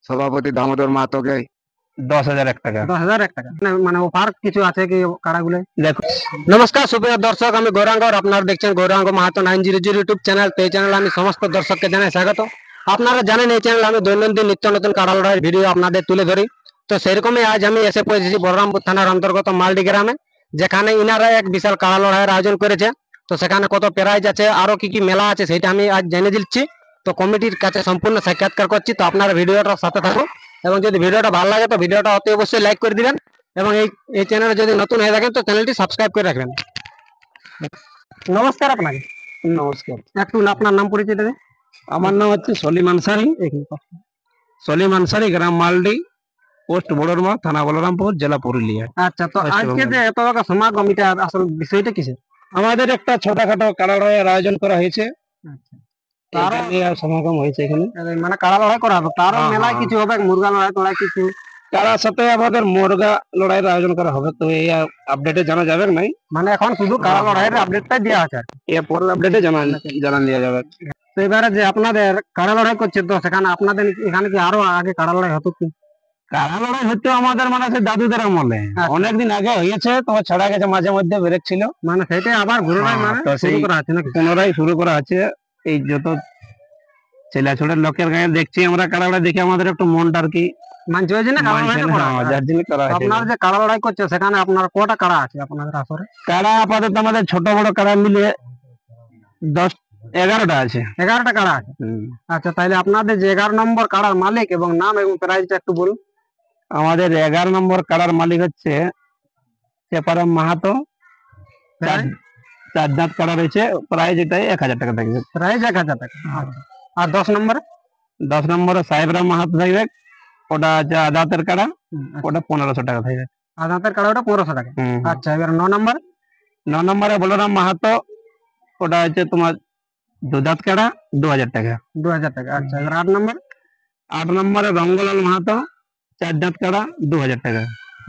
সভাপতি দামোদর মাহাতোকে 10,001 টাকা। 10,001 টাকা মানে অফার কিছু আছে কি কাড়াগুলো? দেখো, নমস্কার সুপ্রিয় দর্শক, আমি গৌরাঙ্গ আর আপনারা দেখছেন গৌরাঙ্গ মাহাতো 900 ইউটিউব চ্যানেল। তো এই চ্যানেলে আমি সমস্ত দর্শককে জানাই স্বাগত। আপনারা জানেন এই চ্যানেলে আমি দৈনন্দিন নিত্য নতুন কাড়া লড়াইয়ের ভিডিও আপনাদের তুলে ধরি। তো সেরকমই আজ আমি এসে পৌঁছেছি বলরামপুর থানার অন্তর্গত মালডি গ্রামে, যেখানে ইনারা এক বিশাল কাড়া লড়াইয়ের আয়োজন করেছে। তো সেখানে কত প্রাইজ আছে, আরো কি কি মেলা আছে, সেটা আমি আজ জেনে দিচ্ছি। তো কমিটির কাছে সম্পূর্ণ সাক্ষাৎকার করছি। তো আপনারা ভিডিওটার সাথে থাকুন, এবং যদি ভিডিওটা ভালো লাগে তো ভিডিওটা অতি অবশ্যই লাইক করে দিবেন, এবং এই চ্যানেলে যদি নতুন হয়ে থাকেন তো চ্যানেলটি সাবস্ক্রাইব করে রাখবেন। নমস্কার আপনাকে। নমস্কার। একটু আপনার নাম পরিচয় দেবেন? আমার নাম হচ্ছে সলিম আনসারি। সলিম আনসারি, গ্রাম মালডি, পোস্ট বড়রমা, থানা বলরামপুর, জেলা পুরুলিয়া। আচ্ছা, তো আজকে যে এত বড় সমাগম, এটা আসল বিষয়টা কিসের? আমাদের একটা ছোটখাটো কাড়া লড়াইয়ের আয়োজন করা হয়েছে। আচ্ছা, তার সমাগম হয়েছে এখানে। মানে কাড়া লড়াই করা হবে, তারও হ্যাঁ, মেলায় হ্যাঁ। কিছু হবে, মুরগা লড়াই টড়াই কিছু? কাড়ার সাথে আমাদের মুরগা লড়াইয়ের আয়োজন করা হবে। তো এই আপডেটে জানা যাবে নাই, মানে এখন শুধু কাড়া লড়াইয়ের আপডেটটাই দেওয়া আছে। এর পরের আপডেটে জানান দেওয়া যাবে। তো এবারে যে আপনাদের কাড়া লড়াই করছে, তো সেখানে আপনাদের এখানে কি আরো আগে কাড়া লড়াই হতো কি? কাড়া লড়াই হচ্ছে আমাদের মানে সেই দাদুদের আমলে অনেকদিন আগে হয়েছে, তোমার ছাড়া গেছে, মাঝে মধ্যে ব্রেক ছিল। মানে সেটাই আবার ঘুরে মানে তো শুরু সেই করা আছে নাকি? পুনরায় শুরু করা আছে। এই যত ছেলেছোড়ের লোকের গায়ে দেখছি আমরা কাড়া লড়াই দেখে আমাদের একটু মনটা আর কি মানছে ওই জন্য কাড়া লড়াইটা করা হয়। যার জন্য করা হয়েছে। আপনারা যে কাড়া লড়াই করছে সেখানে আপনার কটা কাড়া আছে আপনাদের আসরে? কাড়া আপাতত আমাদের ছোট বড় কাড়া মিলিয়ে 11টা আছে। 11টা কাড়া আছে। আচ্ছা, তাহলে আপনাদের যে 11 নম্বর কাড়ার মালিক এবং নাম এবং প্রাইসটা একটু বলুন। আমাদের 11 নম্বর কাড়ার মালিক হচ্ছে চেপারাম মাহাতো। চার দাঁত কাড়া রয়েছে, প্রাইস এটাই 1,000 টাকা থাকবে। প্রাইস 1,000 টাকা। আর 10 নম্বরে? 10 নম্বরে সাহেবরাম মাহাতো থাকবে, ওটা হচ্ছে আদাতের কাড়া, ওটা 1500 টাকা থাকবে। আদাতের কাড়া ওটা 1500 টাকা। আচ্ছা, এবার 9 নম্বর? 9 নম্বরে বলরাম মাহাতো, ওটা হচ্ছে তোমার দুধাত কাড়া, 2000 টাকা। 2000 টাকা। আচ্ছা, এবার 8 নম্বর? 8 নম্বরে রঙ্গলাল মাহাতো, চার দাঁত কাড়া, 2000 টাকা।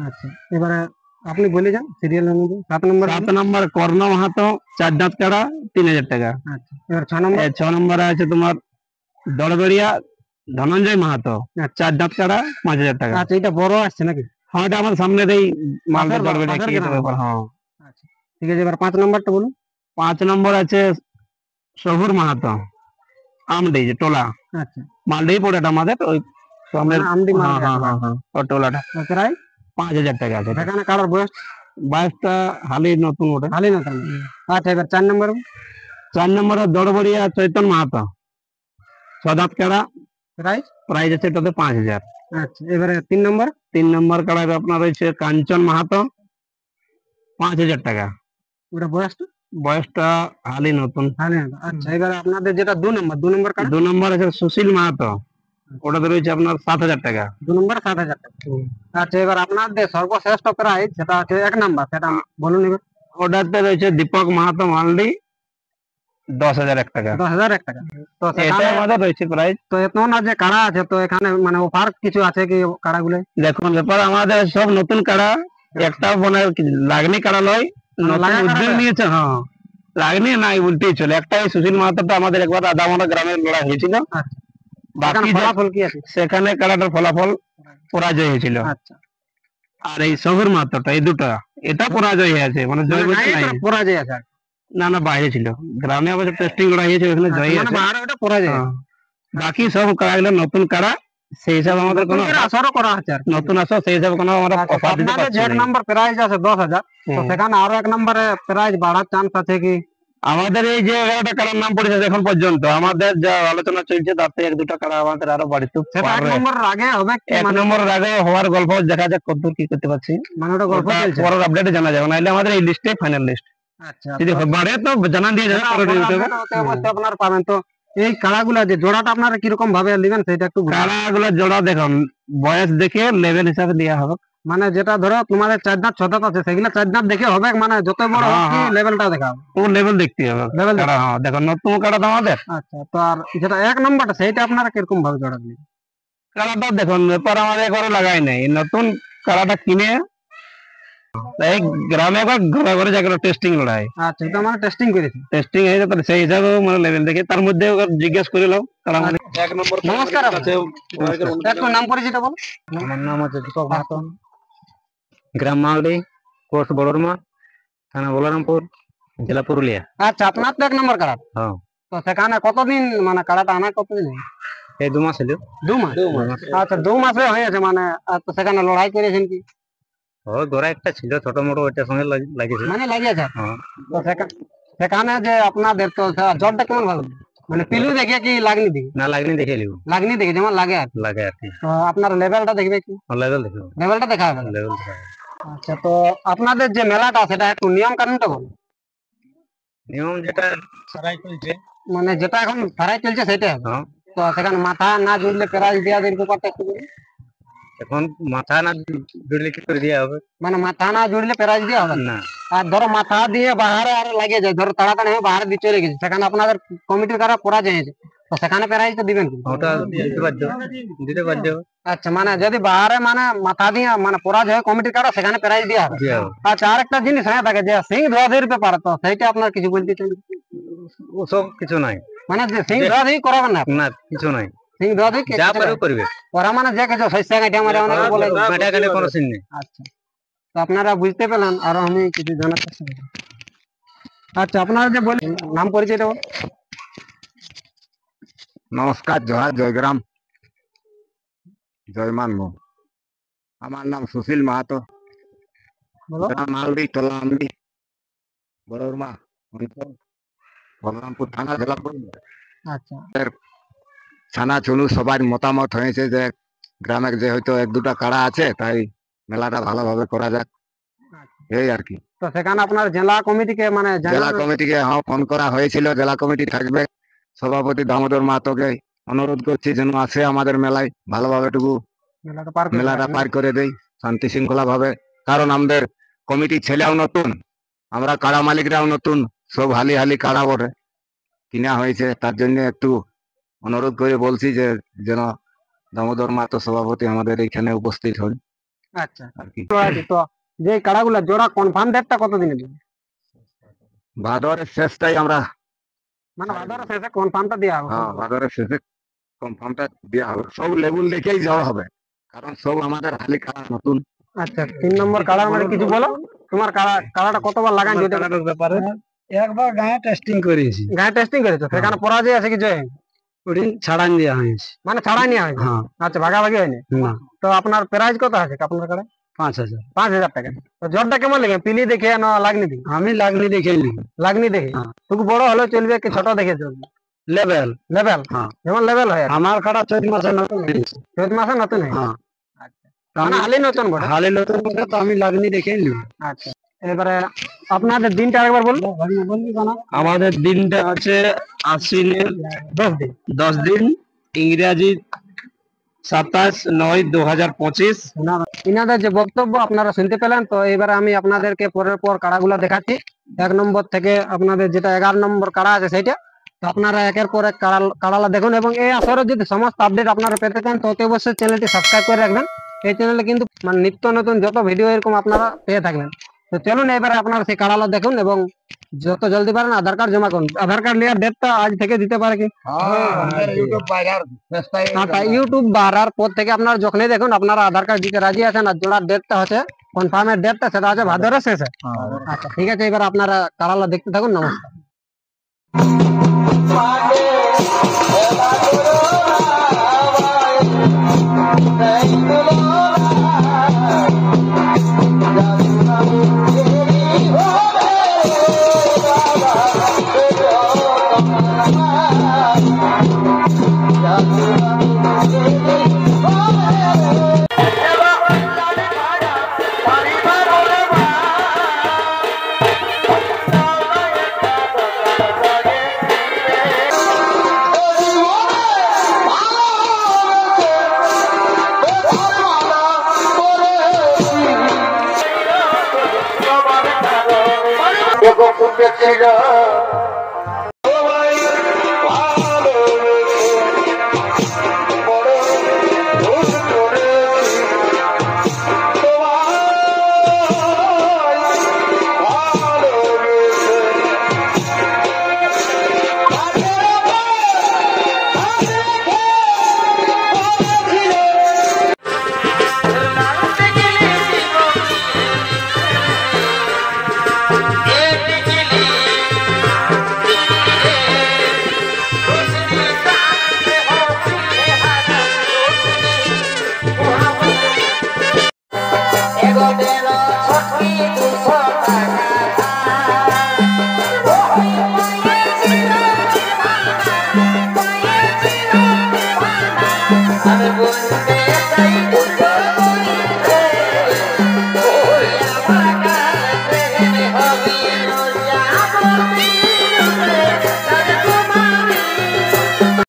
আচ্ছা, এবারে আপনি বলে যান সিরিয়াল অনুযায়ী। 7 নম্বর? 7 নম্বর কর্ণ মাহাতো, চার দাঁত কাড়া, 3000 টাকা। আচ্ছা, এবার 6 নম্বর? 6 নম্বরে আছে তোমার দড়গড়িয়া ধনঞ্জয় মাহাতো, চার দাঁত কাড়া, 5000 টাকা। আচ্ছা, এটা বড় আসছে নাকি? হ্যাঁ, এটা আমার সামনের এই মালদার দড়গড়িয়া কি পাশের ব্যাপার। হ্যাঁ, আচ্ছা, ঠিক আছে। এবার 5 নম্বরটা বলুন। 5 নম্বর আছে শহুর মাহাতো, আমডি যে টোলা। আচ্ছা, মালডি পড়ে এটা আমাদের ওই সামনের। আমডি মাল। হ্যাঁ, ও টোলাটা প্রায় 5000 টাকা আছে। সেখানে কাড়ার বয়স? বয়সটা হালি নতুন ওটা। ভালো না তাহলে। আচ্ছা, এবার 4 নম্বর? 4 নম্বরে দড়বড়িয়া চৈতন মাহাতো, ছদাত কাড়া, প্রাইস? প্রাইস আছে এটাতে 5000। আচ্ছা, এবারে 3 নম্বর? 3 নম্বর কাড়ায় আপনার রয়েছে কাঞ্চন মাহাতো, 5000 টাকা। ওটা বয়সটা? বয়সটা হালি নতুন। ভালো না। আচ্ছা, এবারে আপনাদের যেটা 2 নম্বর, 2 নম্বর কাড়া? 2 নম্বর আছে সুশীল মাহাতো, ওটাতে রয়েছে আপনার 7000 টাকা। 2 নম্বর 7000 টাকা। আচ্ছা, এবার আপনাদের সর্বশ্রেষ্ঠ প্রাইজ সেটা আছে 1 নাম্বার, সেটা বলুন এবার। ওটাতে রয়েছে দীপক মাহাতো মালডি, 10,001 টাকা। 10,001 টাকা। তো এটা সেখানে আমাদের রয়েছে প্রাইস। তো এত না যে কাড়া আছে, তো এখানে মানে অফার কিছু আছে কি কাড়াগুলো? দেখুন ব্যাপার, আমাদের সব নতুন কাড়া, একটা মানে লাগনি কাড়া লয়, নতুন লাগা কাড়া উদ্যোগ লয়? নিয়েছে। হ্যাঁ, লাগনি নাই বলতেই চলে। একটাই সুশীল মাহাতোটা আমাদের একবার আদামরা গ্রামের লড়াই হয়েছিল। আচ্ছা, বাকি এখানে ফলাফল কি আছে? সেখানে কাড়াটার ফলাফল পরাজয় হয়েছিল। আচ্ছা, আর এই শহুর মাহাতোটা, এই দুটো এটা পরাজয় হয়েছে, মানে জয় বলতে নাই। পরাজয় আছে? না, বাইরে ছিল। গ্রামে আবার টেস্টিং লড়াই হয়েছে, ওখানে জয় মানে আছে। বাইরে ওটা পরাজয়। হ্যাঁ। বাকি সব কাড়াগুলো নতুন কাড়া, সেই হিসাবে আমাদের কোনো আসরও করা আছে আর কি। নতুন আসো, সেই হিসাবে কোনো আমরা আচ্ছা, অফার দিতে আপনাদের পারছি যে 1 না। নাম্বার প্রাইজ আছে 10,000, তো সেখানে আরো 1 নম্বরে প্রাইজ বাড়ার চান্স আছে কি? আমাদের এই যে 11টা কাড়ার নাম পড়েছে এখন পর্যন্ত, আমাদের যা আলোচনা চলছে তাতে 1-2টা কাড়া আমাদের আরো বাড়িতে সেটা 1 নম্বরের আগে হবে কি? 1 মানে নম্বরের আগে হওয়ার গল্প দেখা যাক কতদূর কি করতে পারছি। মানে ওটা গল্প চলছে। পরের আপডেটে জানা যাবে, নাহলে আমাদের এই লিস্টে ফাইনাল লিস্ট। আচ্ছা, যদি বাড়ে তো জানা দিয়ে যাবে পরের ইউটিউবে। অবশ্যই আপনারা পাবেন। তো এই কাড়াগুলা যে জোড়াটা আপনারা কিরকম ভাবে নেবেন সেটা একটু বলুন। কাড়াগুলো জোড়া দেখুন, বয়স দেখে লেভেল হিসাবে দেওয়া হবে। মানে যেটা ধরো তোমাদের 4 দাঁত 6 দাঁত আছে, সেগুলা 4 দাঁত দেখে হবে, মানে যত বড় হোক কি লেভেলটা দেখা হবে? ও লেভেল দেখতে হবে। লেভেল। কাড়া, হ্যাঁ দেখুন নতুন কাড়া তো আমাদের। আচ্ছা, তো আর যেটা 1 নম্বরটা সেইটা আপনারা কিরকম ভাবে জোড়া দিলেন? কাড়াটা দেখুন ব্যাপার, আমাদের একবারও লাগাই নাই। নতুন কাড়াটা কিনে এই গ্রামে একবার ঘরে ঘরে জায়গা টেস্টিং লড়াই আচ্ছা, এটা মানে টেস্টিং করেছি। টেস্টিং হয়ে যাবে সেই হিসাবে মানে লেভেল দেখে তার মধ্যে ওকে জিজ্ঞেস করে নাও তারা মানে এক নম্বর নমস্কার আছে একটু নাম পরিচয়টা বলো। আমার নাম হচ্ছে দীপক মাহাতো, গ্রাম মালদি, পোস্ট বড়রমা, থানা বলরামপুর, জেলা পুরুলিয়া। আচ্ছা, আপনার তো 1 নম্বর কাড়া, হ্যাঁ, তো সেখানে কতদিন মানে কাড়াটা আনা কতদিন হলো? এই 2 মাস হলো। 2 মাস। আচ্ছা, 2 মাসে হয়েছে মানে, তো সেখানে লড়াই করেছেন কি? ওই ঘোড়া একটা ছিল ছোট মোটো, ওইটার সঙ্গে লাগিয়েছে। মানে লাগিয়েছে। হ্যাঁ, তো সেখানে যে আপনাদের তো জ্বরটা কেমন ভালো, মানে পিলু দেখে কি লাগনি দেখে? না লাগনি দেখে লিব, লাগনি দেখে যেমন লাগে আর কি। লাগে আর কি। তো আপনার লেভেলটা দেখবে কি? লেভেল দেখো, লেভেলটা দেখা হবে। লেভেল দেখা। আচ্ছা, তো আপনাদের যে মেলাটা সেটা একটু নিয়ম কানুনটা বলো। নিয়ম যেটা সারাই চলছে। মানে যেটা এখন ধারাই চলছে সেটা হবে। হ্যাঁ, তো সেখানে মাথা না জুড়লে প্রাইজ দেওয়া দেওয়ার ব্যাপারটা একটু বলুন। এখন মাথা না জুড়লে কি করে দেওয়া হবে? মানে মাথা না জুড়লে প্রাইজ দেওয়া হবে না। না, আর ধরো মাথা দিয়ে বাহারে আর লাগিয়ে যায়, ধরো তাড়াতাড়ি হয়ে বাহারে দিয়ে চলে গেছে, সেখানে আপনাদের কমিটির কারা পড়া যায়ছে, তো সেখানে প্রাইজ তো দিবেন কি? ওটা দিতে বাধ্য আচ্ছা, মানে যদি বাহারে মানে মাথা দিয়ে মানে পড়া যায় কমিটির কারা, সেখানে প্রাইজ দেওয়া হবে। দেওয়া হবে। আচ্ছা, আর একটা জিনিস হয়ে থাকে যে সিং ধোয়াধুয়ির ব্যাপার, তো সেইটা আপনার কিছু বলতে চান? ওসব কিছু নাই। মানে যে সিং ধোয়াধুয়ি করাবেন না, না, কিছু নাই। সিং ধোয়াধুয়ি যা পারবে করবে। ওরা মানে যে কিছু শস্য গাঁটে আমার অনেকে বলে। মেটা গেলে কোনো সিন নেই। আচ্ছা, তো আপনারা বুঝতে পেলেন, আর আমি কিছু জানার চেষ্টা করি। আচ্ছা, আপনারা যে বলেন নাম পরিচয়টা বলুন। নমস্কার, জোহার, জয়গ্রাম, জয় মানব। আমার নাম সুশীল মাহাতো, বলো। গ্রাম মালদি, টলা আমদি, বড়রমা অঞ্চল, বলরামপুর থানা, জেলা পুরুলিয়া। আচ্ছা, ছানা চুনু সবার মতামত হয়েছে যে গ্রামে যে হয়তো 1-2টা কাড়া আছে, তাই মেলাটা ভালোভাবে করা যাক, এই আর কি। তো সেখানে আপনার জেলা কমিটিকে মানে জেলা কমিটিকে ফোন করা হয়েছিল, জেলা কমিটি থাকবে। সভাপতি দামোদর মাহাতোকে অনুরোধ করছি যেন আসে আমাদের মেলায়, ভালোভাবে টুকু মেলাটা পার করে দেই শান্তি শৃঙ্খলা ভাবে। কারণ আমাদের কমিটির ছেলেও নতুন, আমরা কাড়া মালিকরাও নতুন, সব হালি হালি কাড়া বটে কিনা হয়েছে, তার জন্য একটু অনুরোধ করে বলছি যে যেন দামোদর মাহাতো সভাপতি আমাদের এখানে উপস্থিত হন আচ্ছা, আর কি। তো যে কাড়াগুলা জোড়া কনফার্ম ডেটটা কতদিনে দিবে? ভাদরের শেষটাই আমরা, মানে ভাদরের শেষে কনফার্মটা দেওয়া হবে। হ্যাঁ, ভাদরের শেষে কনফার্মটা দেওয়া হবে। সব লেবুল দেখেই যাওয়া হবে, কারণ সব আমাদের হালি কাড়া নতুন। আচ্ছা, 3 নম্বর কাড়ার মানে কিছু বলো। তোমার কাড়াটা কতবার লাগান? ব্যাপারে একবার গায়ে টেস্টিং করেছি, গায়ে টেস্টিং করেছো, সেখানে পরাজয় আছে কি জয়? ওদিন ছাড়ান দেওয়া হয়েছে। মানে ছাড়াই নেওয়া হয়েছে। হ্যাঁ, আচ্ছা, ভাগাভাগি হয়নি। না, তো আপনার প্রাইজ কত আছে আপনার কাড়া? 5,000। 5,000 টাকা। তো জ্বরটা কেমন লাগে, পিলি দেখে না লাগনি দেখে? আমি লাগনি দেখে নি, লাগনি দেখে। হ্যাঁ। তুমি বড় হলে চলবে কি ছোট দেখে চলবে? লেভেল। লেভেল, হ্যাঁ। যেমন লেভেল হয় আর কি। আমার কাটা 4 মাসে নতুন হয়েছে। 14 মাসে নতুন হয়। হ্যাঁ, আচ্ছা, মানে হালি নতুন বটে। হালে নতুন বটে, তো আমি লাগনি দেখে নিব। আচ্ছা, এবারে আপনাদের দিনটা আরেকবার বলবো। আমাদের দিনটা হচ্ছে আশ্বিনের 10 দিন। 10 দিন, ইংরেজি 27/9/2025। ইনাদের যে বক্তব্য আপনারা শুনতে পেলেন, তো এবারে আমি আপনাদেরকে পরের পর কাড়াগুলা দেখাচ্ছি। 1 নম্বর থেকে আপনাদের যেটা 11 নম্বর কাড়া আছে সেইটা, তো আপনারা একের পর এক কাড়ালা দেখুন, এবং এই আসরে যদি সমস্ত আপডেট আপনারা পেতে চান তো অতি অবশ্যই চ্যানেলটি সাবস্ক্রাইব করে রাখবেন। এই চ্যানেলে কিন্তু মানে নিত্য নতুন যত ভিডিও এরকম আপনারা পেয়ে থাকবেন। তো চলুন এবারে আপনারা সেই কাড়ালা দেখুন, এবং যত জলদি পারেন আধার কার্ড জমা করুন। আধার কার্ড নেওয়ার ডেটটা আজ থেকে দিতে পারে কি? ইউটিউব বাড়ার পর থেকে আপনারা যখনই দেখুন আপনারা আধার কার্ড দিতে রাজি আছেন, আর জোড়ার ডেটটা হচ্ছে কনফার্মের ডেটটা, সেটা হচ্ছে ভাদরের শেষে। আচ্ছা, ঠিক আছে, এবার আপনারা কাড়ালা দেখতে থাকুন। নমস্কার। ছিল